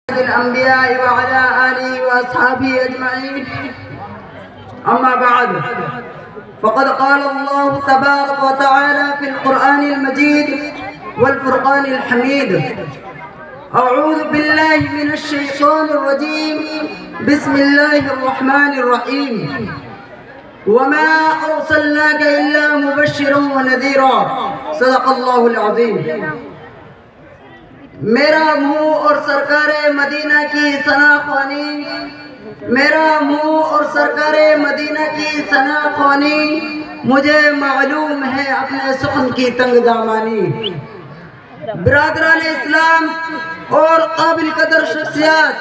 الأنبياء وعلى آله وأصحابه أجمعين. أما بعد، فقد قال الله تبارك وتعالى في القرآن المجيد والفرقان الحميد: أعوذ بالله من الشيطان الرجيم، بسم الله الرحمن الرحيم. وما أرسلناك إلا مبشرا ونذيرا. صدق الله العظيم. میرا منہ اور سرکار مدینہ کی ثنا خوانی، میرا منہ اور سرکار مدینہ کی ثنا خوانی، مجھے معلوم ہے اپنے سخن کی تنگ دامانی. برادران اسلام اور قابل قدر شخصیات،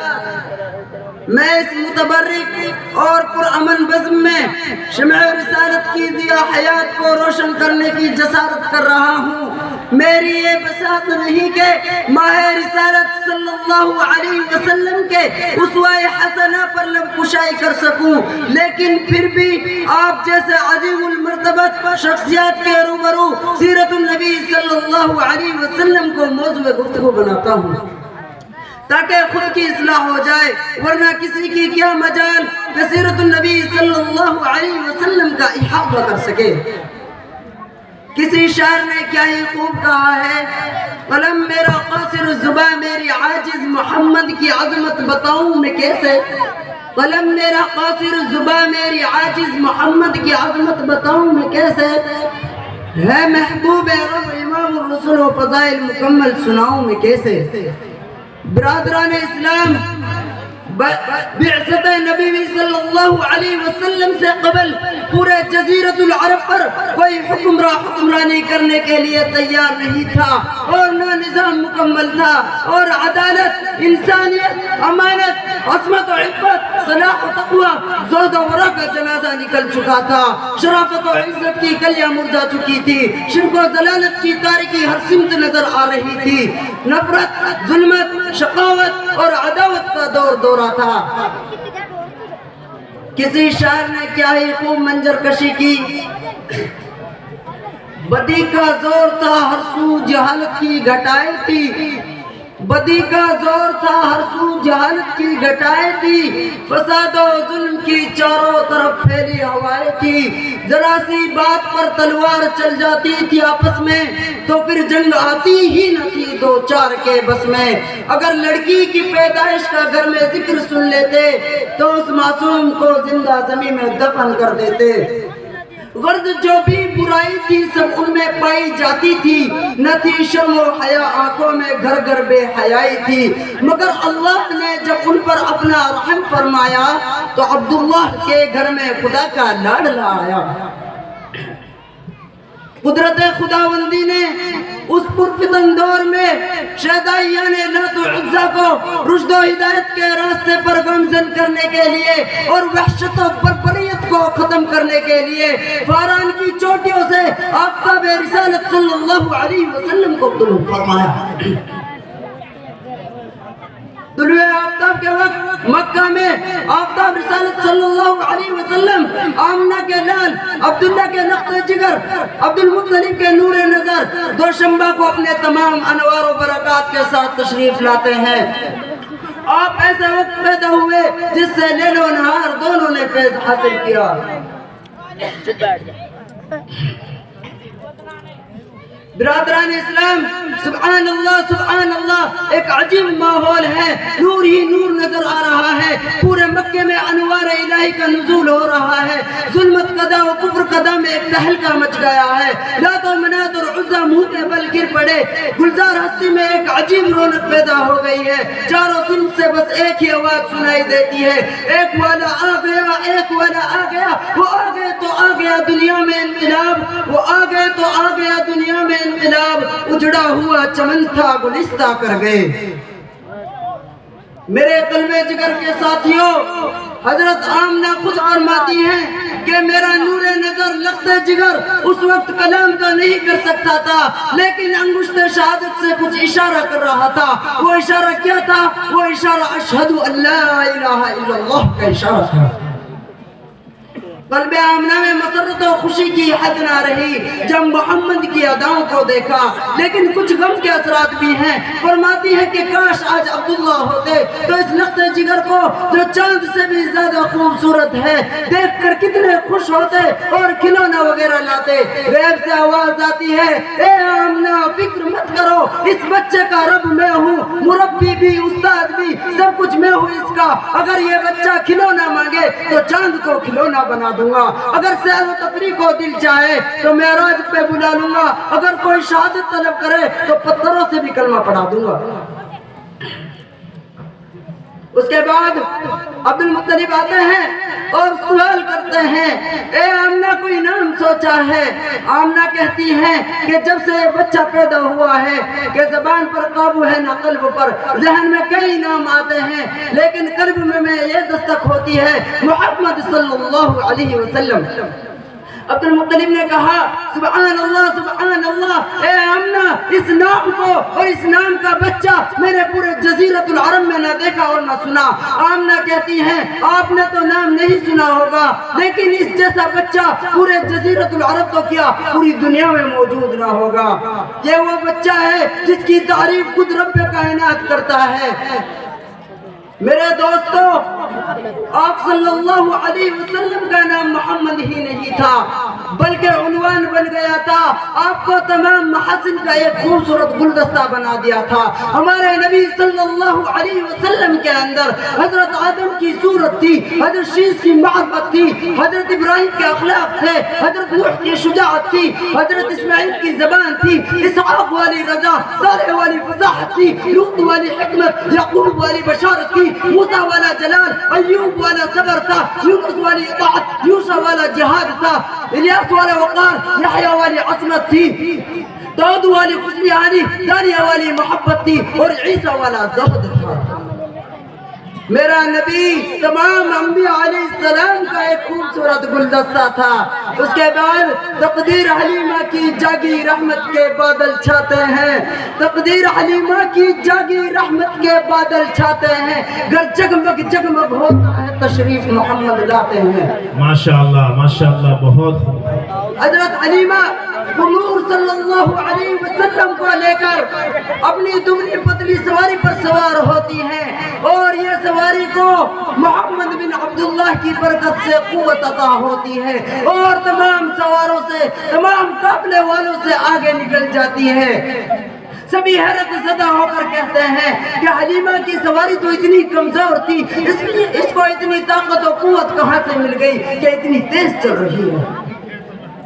میں اس متبرک اور پرامن بزم میں شمع رسالت کی ضیاء حیات کو روشن کرنے کی جسارت کر رہا ہوں. میری یہ بساط نہیں کہ ماہ رسالت صلی اللہ علیہ وسلم کے اسوہ حسنہ پر لب کشائی کر سکوں، لیکن پھر بھی آپ جیسے عظیم المرتبت شخصیات کے روبرو سیرت النبی صلی اللہ علیہ وسلم کو موضوع گفتگو بناتا ہوں تاکہ خود کی اصلاح ہو جائے، ورنہ کسی کی کیا مجال کہ سیرت النبی صلی اللہ علیہ وسلم کا احاطہ کر سکے. کسی شاعر نے کیا ہی خوب کہا ہے: قلم میرا قاصر الزباں میری عاجز محمد کی عظمت بتاؤں میں کیسے. قلم میرا قاصر الزباں میری عاجز محمد کی عظمت بتاؤں میں کیسے. ہے محبوب رب امام الرسل و فضائل مکمل سناؤں میں کیسے. برادران اسلام، بعثت نبی صلی اللہ علیہ وسلم سے قبل پورے جزیرت العرب پر کوئی حکمرانی کرنے کے لیے تیار نہیں تھا، اور نہ نظام مکمل تھا، اور عدالت، انسانیت، امانت، عصمت و عفت، صلاح و تقوی، زہد و ورع کا جنازہ نکل چکا تھا. شرافت و عزت کی کلیاں مرجھا چکی تھی. شرک و ضلالت کی تاریکی ہر سمت نظر آ رہی تھی. نفرت، ظلمت، شقاوت اور عداوت کا دور دورہ تھا. کسی شاعر نے کیا ہی خوب منظر کشی کی: بدی کا زور تھا ہر سو جہالت کی گھٹائے تھی. بدی کا زور تھا ہر سو جہالت کی گھٹائے تھی. فساد و ظلم کی چاروں طرف پھیلی ہوائیں تھی. ذرا سی بات پر تلوار چل جاتی تھی آپس میں تو پھر جنگ آتی ہی نہ تھی دو چار کے بس میں. اگر لڑکی کی پیدائش کا گھر میں ذکر سن لیتے تو اس معصوم کو زندہ زمین میں دفن کر دیتے. غرض جو بھی برائی تھی سب ان میں پائی جاتی تھی. نہ تھی شرم و حیا آنکھوں میں، گھر گھر بے حیائی تھی. مگر اللہ نے جب ان پر اپنا رحم فرمایا تو عبداللہ کے گھر میں خدا کا لاڈلا آیا. قدرت خداوندی نے اس پرفتن دور میں شہدائیان لات و عزا کو رشد و ہدایت کے راستے پر گامزن کرنے کے لیے اور وحشت و بربریت کو ختم کرنے کے لیے فاران کی چوٹیوں سے آفتاب رسالت صلی اللہ علیہ وسلم کو طلوع فرمایا. طلوع آفتاب کے وقت مکہ میں آفتاب رسالت صلی اللہ علیہ وسلم آمنہ کے لال، عبداللہ کے نقطہ جگر، عبد المطلب کے نور نظر دوشنبہ کو اپنے تمام انوار و برکات کے ساتھ تشریف لاتے ہیں. آپ ایسے وقت پیدا ہوئے جس سے لیل و نہار دونوں نے فیض حاصل کیا. برادران اسلام، سبحان اللہ، ایک عجیب ماحول ہے. نور ہی نور نظر آ رہا ہے. پورے مکے میں انوار الہی کا نزول ہو رہا ہے. ظلمت قدا و کفر قدا میں ایک تہلکہ مچ گیا ہے. لات و منات اور عزا منہ کے بل گر پڑے. گلزار ہستی میں ایک عجیب رونق پیدا ہو گئی ہے. چاروں سمت سے بس ایک ہی آواز سنائی دیتی ہے: ایک والا آ گیا، ایک والا آ گیا. وہ آ گئے تو آ گیا دنیا میں انقلاب، وہ آ گئے تو آ گیا دنیا میں انقلاب. اجڑا ہوا چمن تھا گلستہ کر گئے. میرے قلب جگر کے ساتھیوں، حضرت آمنہ خود فرماتی ہیں کہ میرا نور نظر لخت جگر اس وقت کلام کا نہیں کر سکتا تھا، لیکن انگشت شہادت سے کچھ اشارہ کر رہا تھا. وہ اشارہ کیا تھا؟ وہ اشارہ اشہد ان لا الہ الا اللہ کا اشارہ تھا. قلب آمنہ میں مسرت و خوشی کی حد نہ رہی جب محمد کی اداؤں کو دیکھا، لیکن کچھ غم کے اثرات بھی ہیں۔ فرماتی ہے کہ کاش آج عبداللہ ہوتے تو اس لخت جگر کو جو چاند سے بھی زیادہ خوبصورت ہے دیکھ کر کتنے خوش ہوتے اور کھلونا وغیرہ لاتے۔ غیب سے آواز آتی ہے، اے آمنہ فکر مت کرو، اس بچے کا رب میں ہوں، مربی بھی استاد بھی سب کچھ میں ہوں اس کا۔ اگر یہ بچہ کھلونا مانگے تو چاند کو کھلونا بنا دوں گا، اگر سیر و تفریح کو دل چاہے تو معراج پہ بلا لوں گا، اگر کوئی شہادت طلب کرے تو پتھروں سے بھی کلمہ پڑھا دوں گا۔ اس کے بعد عبد المطلب آتے ہیں اور سوال کرتے ہیں، اے آمنہ کوئی نام سوچا ہے؟ آمنہ کہتی ہیں کہ جب سے بچہ پیدا ہوا ہے کہ زبان پر قابو ہے نہ قلب پر، ذہن میں کئی نام آتے ہیں لیکن قلب میں یہ دستک ہوتی ہے محمد صلی اللہ علیہ وسلم۔ عبد المطلب نے کہا، سبحان اللہ سبحان اللہ، اے آمنہ اس نام کو اور اس نام کا بچہ میں نے پورے جزیرۃ العرب میں نہ دیکھا اور نہ سنا۔ آمنہ کہتی ہیں آپ نے تو نام نہیں سنا ہوگا لیکن اس جیسا بچہ پورے جزیرۃ العرب تو کیا پوری دنیا میں موجود نہ ہوگا۔ یہ وہ بچہ ہے جس کی تعریف خود رب کائنات کرتا ہے۔ میرے دوستو، آپ صلی اللہ علیہ وسلم کا نام محمد ہی نہیں تھا بلکہ عنوان بن گیا تھا، آپ کو تمام محاسن کا ایک خوبصورت گلدستہ بنا دیا تھا۔ ہمارے نبی صلی اللہ علیہ وسلم کے اندر حضرت آدم کی صورت تھی، حضرت شیش کی معرفت تھی، حضرت ابراہیم کے اخلاق تھے، حضرت نوح کی شجاعت تھی، حضرت اسماعیل کی زبان تھی، اسحاق والی رضا، صالح والی فصاحت تھی، لوط والی حکمت، یعقوب والی بشارت تھی، موسیٰ والا جلال، ایوب والا صبر تھا، یونس والی اطاعت، یوشع والا جہاد تھا، الیاس والا وقار، یحییٰ والی عصمت تھی، داؤد والی خوشبیانی، دانیہ والی محبت تھی اور عیسیٰ والا زہد تھا۔ میرا نبی تمام انبیاء علیہ السلام کا ایک خوبصورت گلدستہ تھا۔ اس کے بعد تقدیر حلیمہ کی جاگی رحمت کے بادل چھاتے ہیں، تقدیر حلیمہ کی جاگی رحمت کے بادل چھاتے ہیں، گر جگمگ جگمگ ہوتا ہے تشریف محمد لاتے ہیں۔ ماشاءاللہ ماشاءاللہ، بہت خوب۔ حضرت حلیمہ حضور صلی اللہ علیہ وسلم کو لے کر اپنی دبلی پتلی سواری پر سوار ہوتی ہیں اور یہ سواری کو محمد بن عبداللہ کی برکت سے قوت عطا ہوتی ہے اور تمام سواروں سے، تمام قافلے والوں سے آگے نکل جاتی ہے۔ سبھی حیرت زدہ ہو کر کہتے ہیں کہ حلیمہ کی سواری تو اتنی کمزور تھی، اس کو اتنی طاقت و قوت کہاں سے مل گئی کہ اتنی تیز چل رہی ہے۔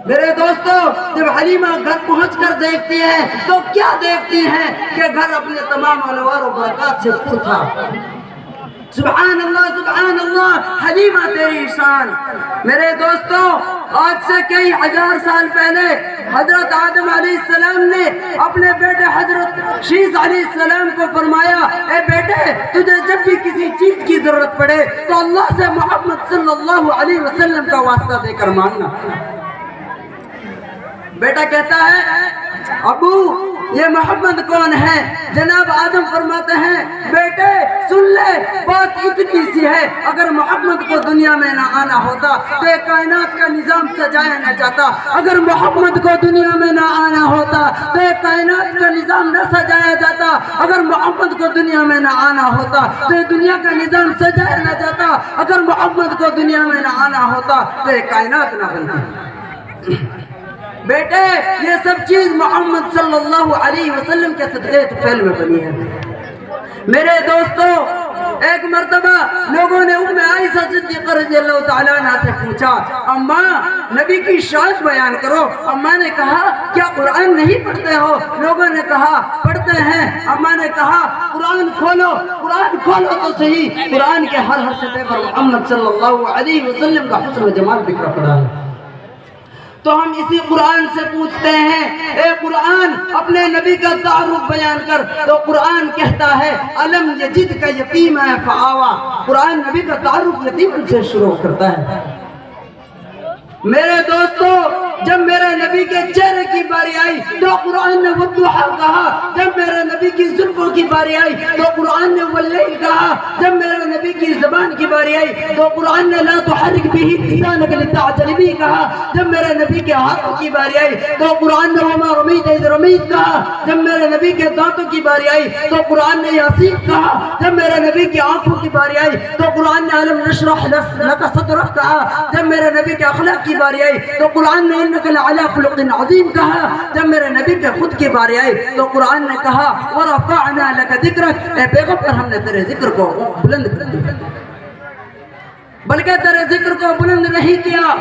میرے دوستو، جب حلیمہ گھر پہنچ کر دیکھتی ہیں تو کیا دیکھتی ہیں کہ گھر اپنے تمام انوار و برکات سے پر تھا۔ سبحان اللہ سبحان اللہ، حلیمہ تیری شان۔ میرے دوستو، آج سے کئی ہزار سال پہلے حضرت آدم علیہ السلام نے اپنے بیٹے حضرت شیش علیہ السلام کو فرمایا، اے بیٹے تجھے جب بھی کسی چیز کی ضرورت پڑے تو اللہ سے محمد صلی اللہ علیہ وسلم کا واسطہ دے کر مانگنا۔ بیٹا کہتا ہے، ابو یہ محمد کون ہے؟ جناب آدم فرماتے ہیں، بیٹے سن لے، بات اتنی سی ہے، اگر محمد کو دنیا میں نہ آنا ہوتا تو یہ کائنات کا نظام سجایا نہ جاتا، اگر محمد کو دنیا میں نہ آنا ہوتا تو یہ کائنات کا نظام نہ سجایا جاتا، اگر محمد کو دنیا میں نہ آنا ہوتا تو یہ دنیا کا نظام سجایا نہ جاتا، اگر محمد کو دنیا میں نہ آنا ہوتا تو یہ کائنات نہ بنتی۔ بیٹے یہ سب چیز محمد صلی اللہ علیہ وسلم کے صدقے طفیل میں بنی ہے۔ میرے دوستو، ایک مرتبہ لوگوں نے ام عائشہ صدیقہ رضی اللہ تعالیٰ عنہ سے پوچھا، اماں نبی کی شان بیان کرو۔ اماں نے کہا، کیا قرآن نہیں پڑھتے ہو؟ لوگوں نے کہا پڑھتے ہیں۔ اماں نے کہا قرآن کھولو، قرآن کھولو تو صحیح، قرآن کے ہر صفحے پر محمد صلی اللہ علیہ وسلم کا حسن و جمال بکھرا پڑا ہے۔ تو ہم اسی قرآن سے پوچھتے ہیں، اے قرآن اپنے نبی کا تعارف بیان کر۔ تو قرآن کہتا ہے، الم یجد کا یتیما فآوا۔ قرآن نبی کا تعارف یتیم سے شروع کرتا ہے۔ میرے دوستو، جب میرے نبی کے چہرے کی باری آئی تو قرآن نے والضحیٰ کہا. جب میرے نبی کی زلفوں کی باری آئی تو قرآن نے واللیل کہا. جب میرے نبی کی زبان کی باری آئی تو قرآن نے لا تحرک به لسانک لتعجل به کہا. جب میرے نبی کے ہاتھوں کی باری آئی تو قرآن نے وما رمیت اذ رمیت کہا. جب میرے نبی کے دانتوں کی باری آئی تو قرآن نے یاسین کہا. جب میرے نبی کی آنکھوں کی باری آئی تو قرآن نے علم نشرح لک صدرک کہا. جب میرے نبی کے اخلاق کی باری آئی تو قرآن نے انک لعلی خلق عظیم کہا. جب میرے نبی کے خود کی باری آئی تو قرآن نے کہا ورفعنا لک ذکرک. اے پیغمبر ہم نے تیرے ذکر کو بلند کر دیا, بلکہ تیرے ذکر کو بلند نہیں کیا,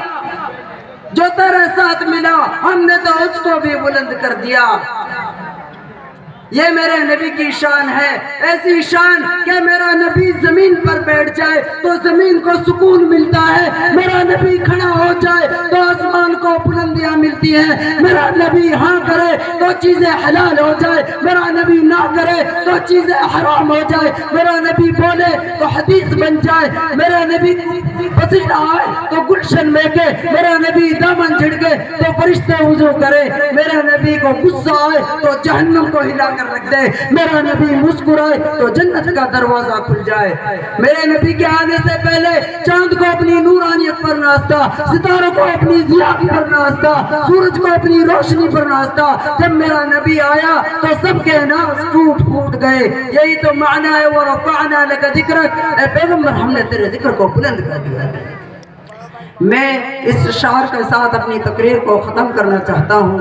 جو تیرے ساتھ ملا ہم نے تو اس کو بھی بلند کر دیا. یہ میرے نبی کی شان ہے, ایسی شان کہ میرا نبی زمین پر بیٹھ جائے تو زمین کو سکون ملتا ہے, میرا نبی کھڑا ہو جائے تو آسمان کو بلندیاں ملتی ہیں, میرا نبی ہاں کرے تو چیزیں حلال ہو جائے, میرا نبی نہ کرے تو چیزیں حرام ہو جائے, میرا نبی بولے تو حدیث بن جائے, میرا نبی پسینہ آئے تو گلشن میں کے, میرا نبی دامن جھڑکے تو فرشتے وضو کرے, میرا نبی کو غصہ آئے تو جہنم کو ہلا رکھ دے, میرا نبی مسکرائے تو جنت کا دروازہ کھل جائے. میرے نبی کے آنے سے پہلے چاند کو اپنی نورانیت پر نازتا, ستاروں کو اپنی ضیاء پر نازتا, سورج کو اپنی روشنی پر نازتا. جب میرا نبی آیا تو سب کے ناز ٹوٹ پھوٹ گئے. یہی تو معنی ہے ورفعنا لک ذکرک. اے پیغمبر ہم نے تیرے ذکر کو بلند کر دیا. میں اس شعر کے ساتھ اپنی تقریر کو ختم کرنا چاہتا ہوں.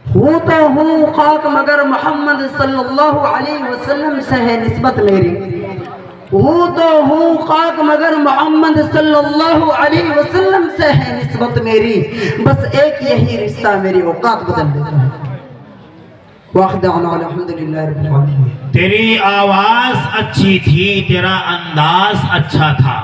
ہوں تو ہوں خاک مگر محمد صلی اللہ علیہ وسلم سے ہے نسبت میری. ہوں تو ہوں خاک مگر محمد صلی اللہ علیہ وسلم سے ہے نسبت میری. بس ایک یہی رشتہ میری اوقات بدل دیتا ہے. واخدعنا الحمدللہ رب العالمین. تیری آواز اچھی تھی, تیرا انداز اچھا تھا,